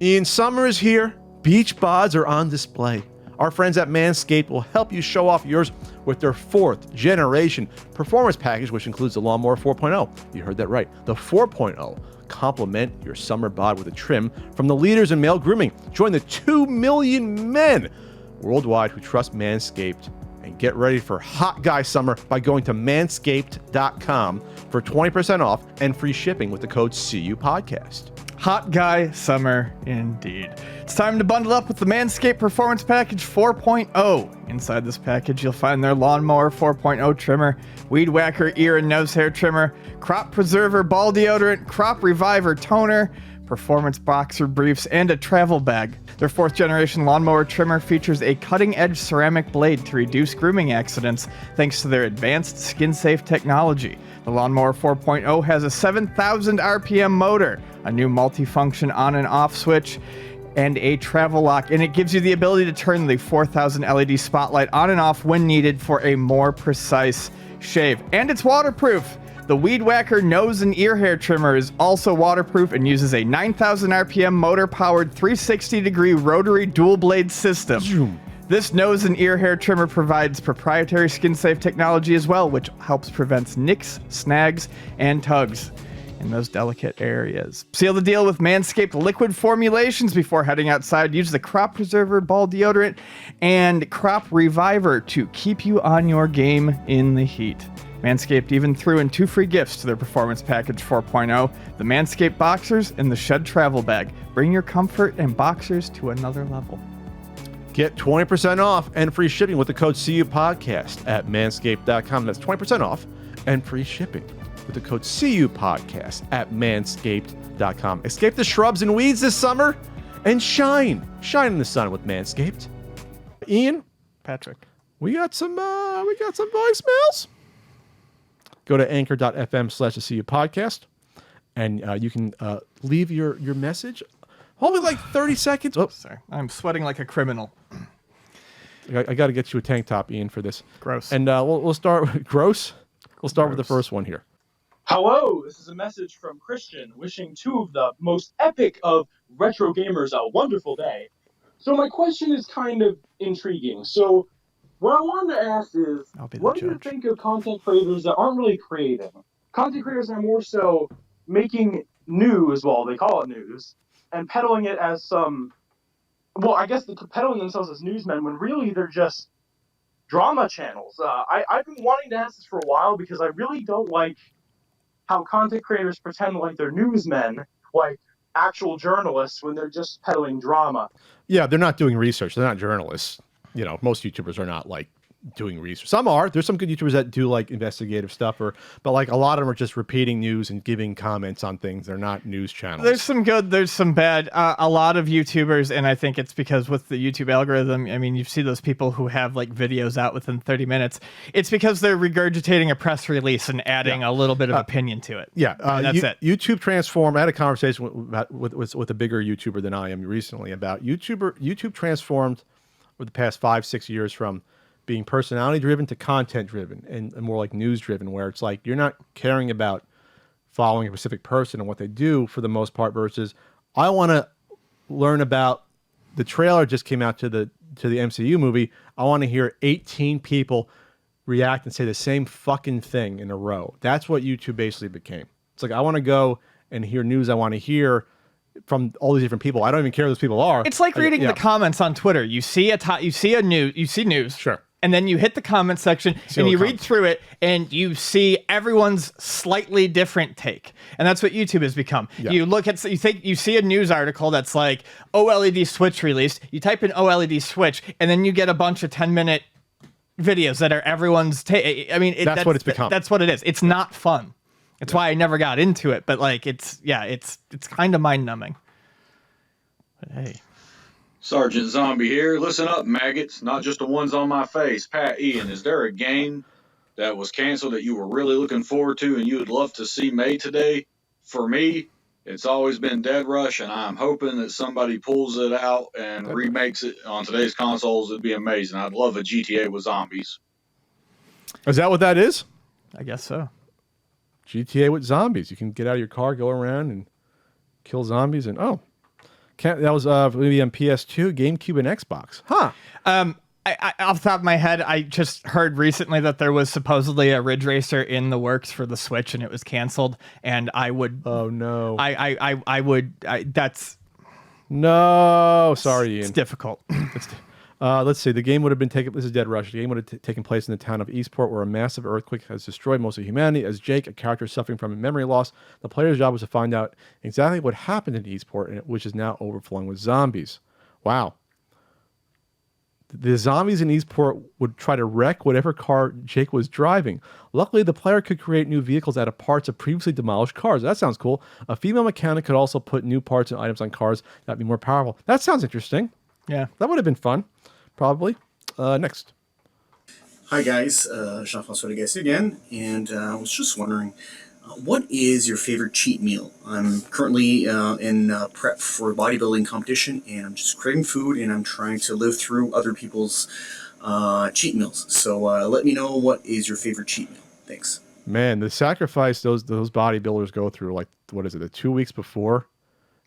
Ian, summer is here. Beach bods are on display. Our friends at Manscaped will help you show off yours with their 4th generation performance package, which includes the Lawnmower 4.0. You heard that right. The 4.0. Complement your summer bod with a trim from the leaders in male grooming. Join the 2 million men worldwide who trust Manscaped and get ready for hot guy summer by going to manscaped.com for 20% off and free shipping with the code CUPodcast. Hot guy summer indeed. It's time to bundle up with the Manscaped Performance Package 4.0. Inside this package, you'll find their Lawnmower 4.0 trimmer, Weed Whacker ear and nose hair trimmer, Crop Preserver ball deodorant, Crop Reviver toner, performance boxer briefs, and a travel bag. Their 4th generation lawnmower trimmer features a cutting-edge ceramic blade to reduce grooming accidents thanks to their advanced skin-safe technology. The Lawnmower 4.0 has a 7,000 RPM motor, a new multi-function on and off switch, and a travel lock, and it gives you the ability to turn the 4,000 LED spotlight on and off when needed for a more precise shave. And it's waterproof. The Weed Whacker nose and ear hair trimmer is also waterproof and uses a 9,000 RPM motor-powered 360-degree rotary dual-blade system. Zoom. This nose and ear hair trimmer provides proprietary skin-safe technology as well, which helps prevent nicks, snags, and tugs in those delicate areas. Seal the deal with Manscaped liquid formulations before heading outside. Use the Crop Preserver ball deodorant and Crop Reviver to keep you on your game in the heat. Manscaped even threw in 2 free gifts to their Performance Package 4.0, the Manscaped Boxers and the Shed Travel Bag. Bring your comfort and boxers to another level. Get 20% off and free shipping with the code CUPodcast at manscaped.com. That's 20% off and free shipping with the code CUPodcast at manscaped.com. Escape the shrubs and weeds this summer and shine. Shine in the sun with Manscaped. Ian? Patrick. We got some voicemails. Go to anchor.fm/the and you can leave your message. Only like 30 seconds. Oh, Sorry. I'm sweating like a criminal. I got to get you a tank top, Ian, for this. Gross. And we'll start with gross. We'll start with the first one here. Hello, this is a message from Christian wishing 2 of the most epic of retro gamers a wonderful day. So my question is kind of intriguing. So what I wanted to ask is, what do you think of content creators that aren't really creating? Content creators are more so making news, well, they call it news, and peddling it as some, well, I guess they're peddling themselves as newsmen when really they're just drama channels. I've been wanting to ask this for a while because I really don't like how content creators pretend like they're newsmen, like actual journalists, when they're just peddling drama. Yeah, they're not doing research. They're not journalists. You know, most YouTubers are not like doing research. Some are. There's some good YouTubers that do like investigative stuff, but like a lot of them are just repeating news and giving comments on things. They're not news channels. There's some good, there's some bad. A lot of YouTubers, and I think it's because with the YouTube algorithm, I mean, you see those people who have like videos out within 30 minutes. It's because they're regurgitating a press release and adding a little bit of opinion to it. Yeah, that's it. YouTube transformed. I had a conversation with a bigger YouTuber than I am recently about YouTube transformed over the past 5-6 years from being personality driven to content driven and more like news driven, where it's like you're not caring about following a specific person and what they do for the most part, versus I want to learn about the trailer just came out to the MCU movie. I want to hear 18 people react and say the same fucking thing in a row. That's what YouTube basically became. It's like I want to go and hear news I want to hear from all these different people. I don't even care who those people are. It's like reading the comments on Twitter. You see news. Sure. And then you hit the comment section and you read through it and you see everyone's slightly different take. And that's what YouTube has become. Yeah. You see a news article that's like OLED Switch released. You type in OLED Switch and then you get a bunch of 10-minute videos that are everyone's take. I mean, that's what it's become. That's what it is. It's not fun. It's why I never got into it. But like, it's kind of mind numbing. But hey. Sergeant Zombie here. Listen up, maggots, not just the ones on my face. Pat, Ian, is there a game that was canceled that you were really looking forward to and you would love to see made today? For me, it's always been Dead Rush, and I'm hoping that somebody pulls it out and remakes it on today's consoles. It'd be amazing. I'd love a GTA with zombies. Is that what that is? I guess so. GTA with zombies. You can get out of your car, go around, and kill zombies, and That was maybe on PS2, GameCube, and Xbox. Huh. I off the top of my head, I just heard recently that there was supposedly a Ridge Racer in the works for the Switch, and it was canceled. And I would. Oh no. I would. That's. No. Sorry, Ian. It's difficult. Let's see. The game would have been taken. This is Dead Rush. The game would have taken place in the town of Eastport, where a massive earthquake has destroyed most of humanity. As Jake, a character suffering from memory loss, the player's job was to find out exactly what happened in Eastport, which is now overflowing with zombies. Wow. The zombies in Eastport would try to wreck whatever car Jake was driving. Luckily, the player could create new vehicles out of parts of previously demolished cars. That sounds cool. A female mechanic could also put new parts and items on cars that'd be more powerful. That sounds interesting. Yeah. That would have been fun. Probably. Next. Hi guys, Jean-François Legacy again, and I was just wondering, what is your favorite cheat meal? I'm currently in prep for a bodybuilding competition, and I'm just craving food, and I'm trying to live through other people's cheat meals. So let me know, what is your favorite cheat meal? Thanks. Man, the sacrifice those bodybuilders go through, like, what is it, the 2 weeks before,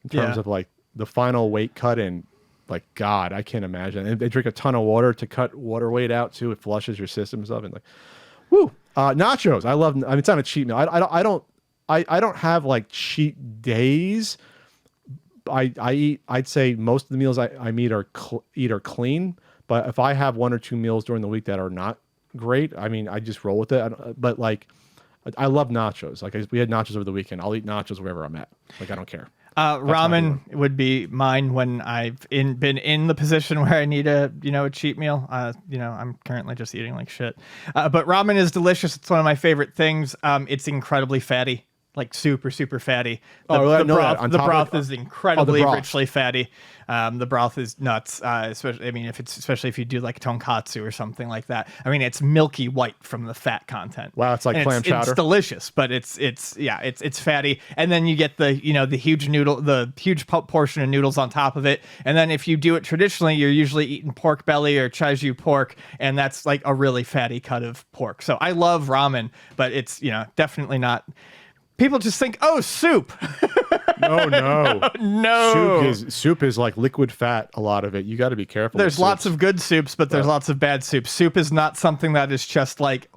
in terms of like the final weight cut, and like, God, I can't imagine. And they drink a ton of water to cut water weight out too. It flushes your system and stuff. And like, woo, nachos. I love. I mean, it's not a cheat meal. I don't have like cheat days. I eat. I'd say most of the meals I eat are clean. But if I have 1 or 2 meals during the week that are not great, I mean, I just roll with it. But like, I love nachos. Like, we had nachos over the weekend. I'll eat nachos wherever I'm at. Like, I don't care. Ramen would be mine when I've been in the position where I need a cheat meal. I'm currently just eating like shit. But ramen is delicious. It's one of my favorite things. It's incredibly fatty, like super, super fatty. The broth is incredibly richly fatty. The broth is nuts. Especially if you do like tonkatsu or something like that. I mean, it's milky white from the fat content. Wow, it's like clam chowder. It's delicious, but it's fatty. And then you get the huge portion of noodles on top of it. And then if you do it traditionally, you're usually eating pork belly or chaju pork, and that's like a really fatty cut of pork. So I love ramen, but it's definitely not. People just think, oh, soup. No. Soup is like liquid fat. A lot of it. You got to be careful. There's lots of good soups, but there's lots of bad soups. Soup is not something that is just like.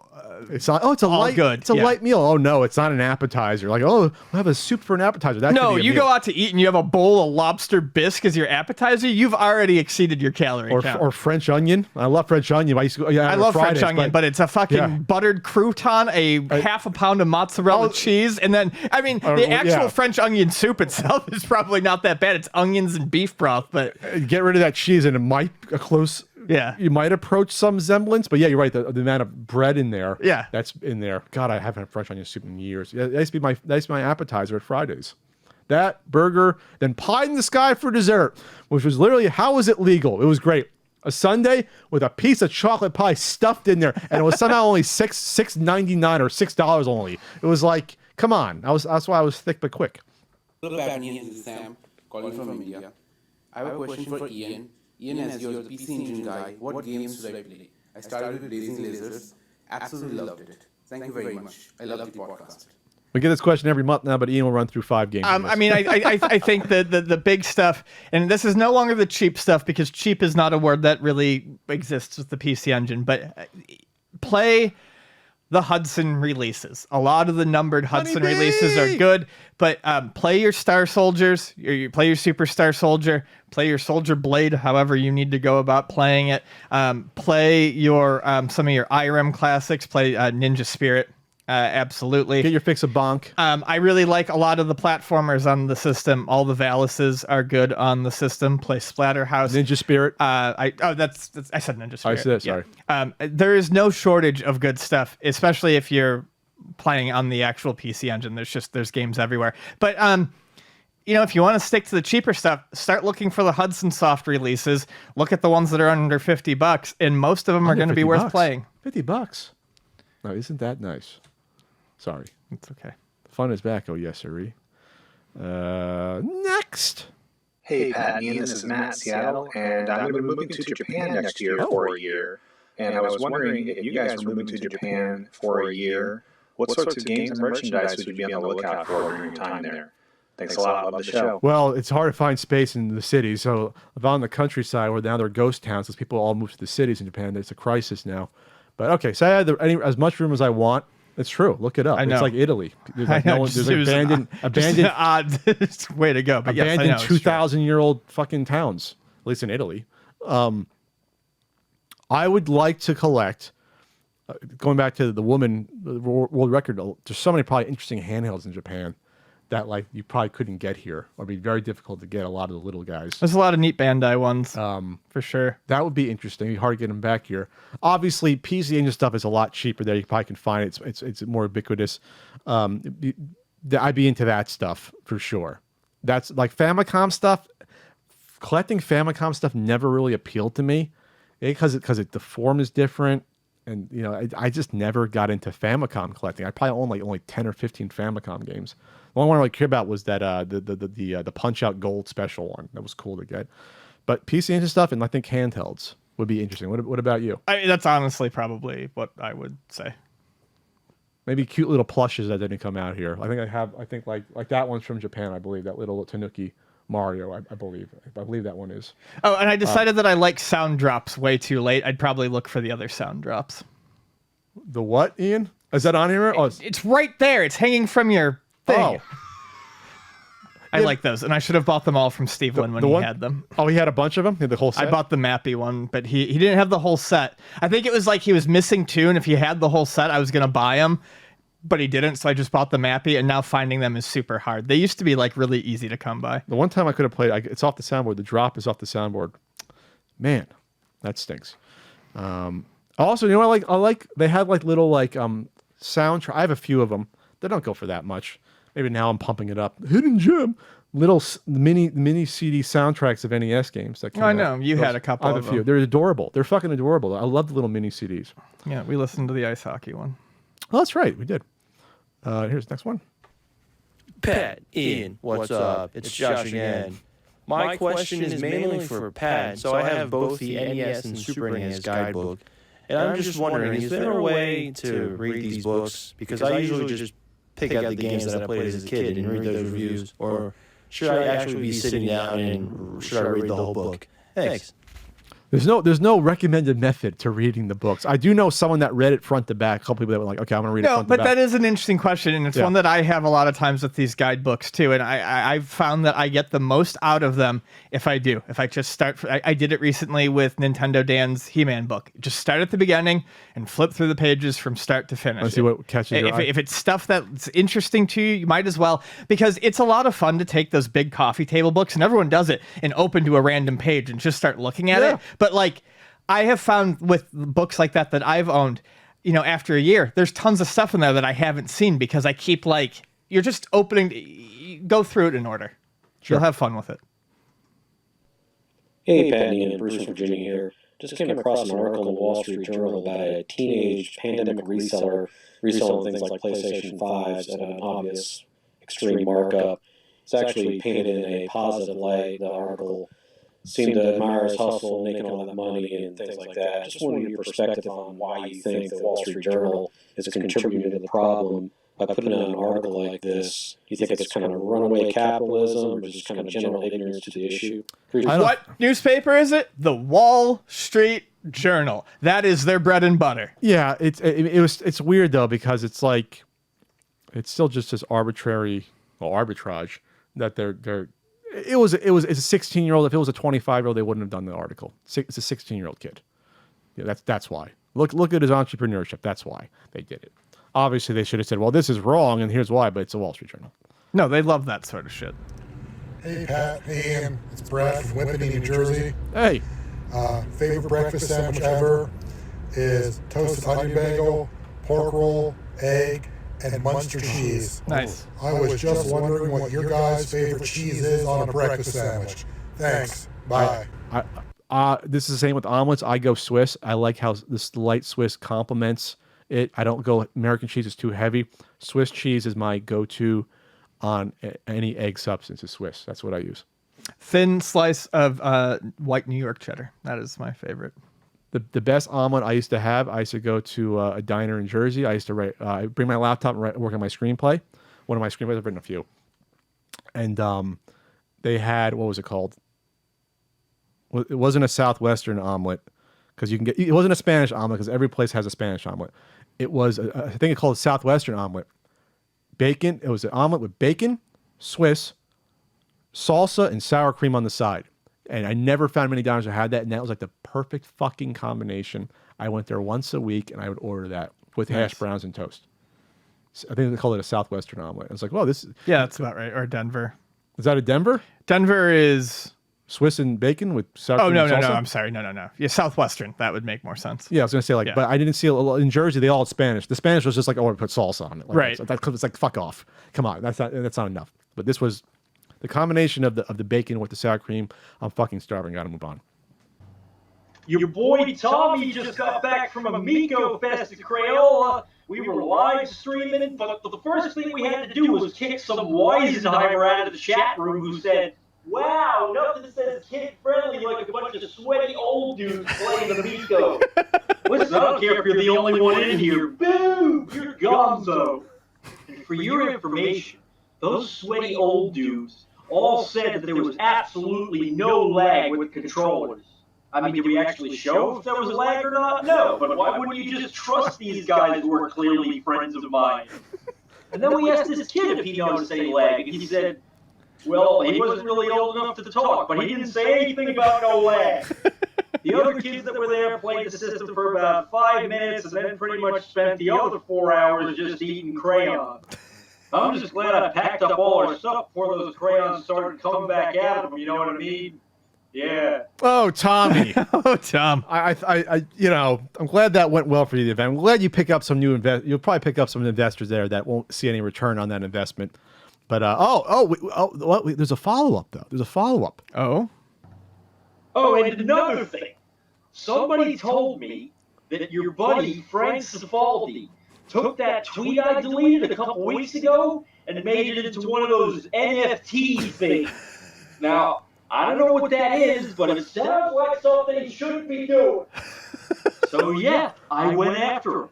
It's not. Oh, it's a light. Good. It's a light meal. Oh no, it's not an appetizer. Like, oh, we'll have a soup for an appetizer. That no, you go out to eat and you have a bowl of lobster bisque as your appetizer. You've already exceeded your calorie count. Or French onion. I love French onion. I love French onion, but it's a fucking buttered crouton, half a pound of mozzarella cheese, and then the actual French onion soup itself is probably not that bad. It's onions and beef broth, but get rid of that cheese and it might close. Yeah, you might approach some semblance, but yeah, you're right. The amount of bread in there, that's in there. God, I haven't had French onion soup in years. That used to be my appetizer at Fridays. That burger, then pie in the sky for dessert, which was literally, how was it legal? It was great. A sundae with a piece of chocolate pie stuffed in there, and it was somehow only $6.99 or $6 only. It was like, come on. That's why I was thick but quick. Hello, Batman. This is Sam, calling from India. I have a question for Ian. Ian, as your PC Engine guy, what games should I play? I started with Blazing Lasers. Absolutely loved it. Thank you very much. I love the podcast. We get this question every month now, but Ian will run through 5 games. I think the big stuff, and this is no longer the cheap stuff because cheap is not a word that really exists with the PC Engine, but play the Hudson releases. A lot of the numbered Hudson releases are good, but play your Star Soldiers, play your Super Star Soldier, play your Soldier Blade, however you need to go about playing it. Play your some of your IREM classics, play Ninja Spirit. Absolutely. Get your fix of Bonk. I really like a lot of the platformers on the system. All the Valuses are good on the system. Play Splatterhouse. Ninja Spirit. I said Ninja Spirit. I said it, sorry. Yeah. There is no shortage of good stuff, especially if you're playing on the actual PC Engine. There's games everywhere. But if you want to stick to the cheaper stuff, start looking for the Hudson Soft releases. Look at the ones that are under $50, and most of them are going to be worth playing. $50. No, isn't that nice? Sorry. It's okay. Fun is back. Oh, yes, sirree. Next. Hey, Pat and Ian, this is Matt, Seattle, and I'm going to be moving to Japan next year for a year. And I was wondering, if you guys were moving to Japan for a year, what sorts of games and merchandise would you be on the lookout for during your time there? Thanks a lot. Love the show. Well, it's hard to find space in the city. So if I'm on the countryside where now they're ghost towns, because people all move to the cities in Japan, it's a crisis now. But okay, so I had as much room as I want. It's true. Look it up. I know. It's like Italy. There's like there's abandoned odd way to go. But yes, I know, abandoned 2,000-year-old fucking towns. At least in Italy. I would like to collect. Going back to the world record, there's so many probably interesting handhelds in Japan that like you probably couldn't get here, or be very difficult to get a lot of the little guys. There's a lot of neat Bandai ones, for sure. That would be interesting. It'd be hard to get them back here. Obviously, PC Engine stuff is a lot cheaper there. You probably can find it. It's more ubiquitous. I'd be into that stuff for sure. That's like Famicom stuff. Collecting Famicom stuff never really appealed to me, because the form is different. And you know, I just never got into Famicom collecting. I probably own like only 10 or 15 Famicom games. The only one I really cared about was that the Punch Out Gold special one. That was cool to get. But PC Engine stuff and I think handhelds would be interesting. What about you? That's honestly probably what I would say. Maybe cute little plushes that didn't come out here. I think like that one's from Japan. I believe that little Tanuki Mario. I believe that one is. Oh, and I decided that I like sound drops way too late. I'd probably look for the other sound drops. The what, Ian? Is that on here? Oh, it's right there. It's hanging from your thing. Oh. I like those, and I should have bought them all from Steve Lynn when he had them. Oh, he had a bunch of them? He had the whole set? I bought the Mappy one, but he didn't have the whole set. I think it was like he was missing two, and if he had the whole set, I was going to buy them, but he didn't, so I just bought the Mappy, and now finding them is super hard. They used to be like really easy to come by. The one time I could have played, it's off the soundboard. The drop is off the soundboard. Man, that stinks. Also, you know what I like? They had like little like soundtrack. I have a few of them. They don't go for that much. Maybe now I'm pumping it up. Hidden gem. Little mini CD soundtracks of NES games. That came I know. out. You had a couple I have of a few. them. They're adorable. They're fucking adorable. I love the little mini CDs. Yeah, we listened to the ice hockey one. Oh, that's right. We did. Here's the next one. Pat, Ian, what's up? It's Josh again. My question is mainly for Pat, so I have both the NES and Super NES guidebook. And I'm just wondering, is there a way to read these books? Because I usually just pick out the games that I played as a kid and read those reviews. Or should I actually be sitting down and should I read the whole book? Thanks. There's no recommended method to reading the books. I do know someone that read it front to back. A couple people that were like, okay, I'm gonna read it front to back. No, but that is an interesting question, and it's one that I have a lot of times with these guidebooks too. And I've found that I get the most out of them if I just start. I did it recently with Nintendo Dan's He-Man book. Just start at the beginning and flip through the pages from start to finish. Let's see what catches your eye. If it's stuff that's interesting to you, you might as well, because it's a lot of fun to take those big coffee table books, and everyone does it, and open to a random page and just start looking at it. But like, I have found with books like that I've owned, you know, after a year, there's tons of stuff in there that I haven't seen because I keep like, you're just opening, go through it in order. Sure. You'll have fun with it. Hey, Patty and Bruce from Virginia here. Just came across an article in the Wall Street Journal about a teenage pandemic reseller reselling things like PlayStation 5s at an obvious extreme markup. It's actually painted in a positive light. The article seemed to admire his hustle, making all that money and things like that. Just wanted your perspective on why you think the Wall Street Journal is contributing to the problem by putting out an article like this. Do you think it's kind of runaway capitalism or just kind of general ignorance to the issue? What newspaper is it? The Wall Street Journal. That is their bread and butter. Yeah, it's weird though, because it's like, it's still just this arbitrary arbitrage that it's a 16-year-old. If it was a 25-year-old, they wouldn't have done the article. It's a 16-year-old kid. Yeah, that's why. Look at his entrepreneurship. That's why they did it. Obviously, they should have said, well, this is wrong, and here's why, but it's a Wall Street Journal. No, they love that sort of shit. Hey, Pat. Hey, Ian. It's Brad from Whippany, New Jersey. Hey. Favorite breakfast sandwich ever is toasted onion bagel, pork roll, egg, and Munster cheese. Nice. I was just wondering what your guys' favorite cheese is on a breakfast sandwich. Thanks. Bye. This is the same with omelets. I go Swiss. I like how this light Swiss complements it. I don't go American cheese is too heavy. Swiss cheese is my go-to on any egg substance is Swiss. That's what I use. Thin slice of white New York cheddar. That is my favorite. The best omelet I used to go to a diner in Jersey. I used to bring my laptop and work on my screenplay. One of my screenplays, I've written a few. and they had, what was it called? Well, it wasn't a Southwestern omelet because you can get. It wasn't a Spanish omelet because every place has a Spanish omelet. It was, I think, it called a Southwestern omelet. Bacon. It was an omelet with bacon, Swiss, salsa, and sour cream on the side. And I never found many diners that had that, and that was like the perfect fucking combination. I went there once a week, and I would order that with hash browns and toast. I think they call it a Southwestern omelet. I was like, well, this is... Yeah, that's about right. Or Denver. Is that a Denver? Denver is... Swiss and bacon with sour cream no, and salsa? no, I'm sorry. No. Yeah, Southwestern. That would make more sense. Yeah, I was going to say, but I didn't see in Jersey, they all had Spanish. The Spanish was just like, oh, I put salsa on it. Like, right. It's like, fuck off. Come on. That's not enough. But this was the combination of the bacon with the sour cream. I'm fucking starving. Got to move on. Your boy Tommy just got back from Amico Fest at Crayola. We were live streaming, but the first thing we had to do was kick some Weisenheimer out of the chat room who said, "Wow, nothing says kid-friendly like a bunch of sweaty old dudes playing Amico." Listen, I don't care if you're the only one in here. Boo! You're gonzo. And for your information, those sweaty old dudes all said that there was absolutely no lag with controllers. I mean, did we actually show if there was a lag or not? No, but why wouldn't you just trust these guys who are clearly friends of mine? And then we asked this kid if he noticed any lag, and he said, well, he wasn't really old enough to talk, but he didn't say anything about no lag. The other kids that were there played the system for about 5 minutes and then pretty much spent the other 4 hours just eating crayon. I'm just glad I packed up all our stuff before those crayons started coming back at them, you know what I mean? Yeah. Oh, Tommy. Oh, Tom. I'm glad that went well for you, the event. I'm glad you pick up some new you'll probably pick up some investors there that won't see any return on that investment. But there's a follow-up though. There's a follow-up. Oh, and another thing. Somebody told me that your buddy Frank Cifaldi took that tweet I deleted a couple weeks ago and made it into one of those NFT things. Now, I don't know what that is, but it sounds like something he shouldn't be doing. So yeah, I went after him.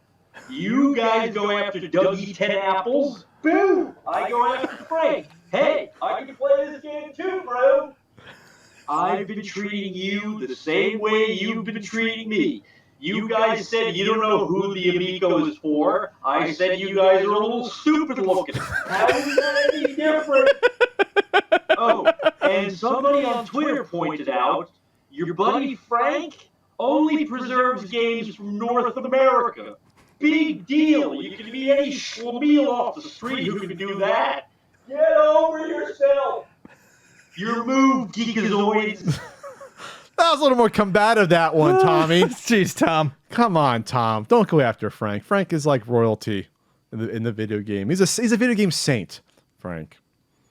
You guys go after Dougie 10 Apples. Boo! I go after Frank. Hey, I can play this game too, bro. I've been treating you the same way you've been treating me. You guys said you don't know who the Amico is for. I said you guys are a little stupid looking. How is that any different? Oh, and somebody on Twitter pointed out, your buddy Frank only preserves games from North America. Big deal. You can be any schlemiel off the street who can do that. Get over yourself. Your move, geekazoids. That was a little more combative, that one, Tommy. Jeez, Tom. Come on, Tom. Don't go after Frank. Frank is like royalty in the video game. He's a video game saint, Frank.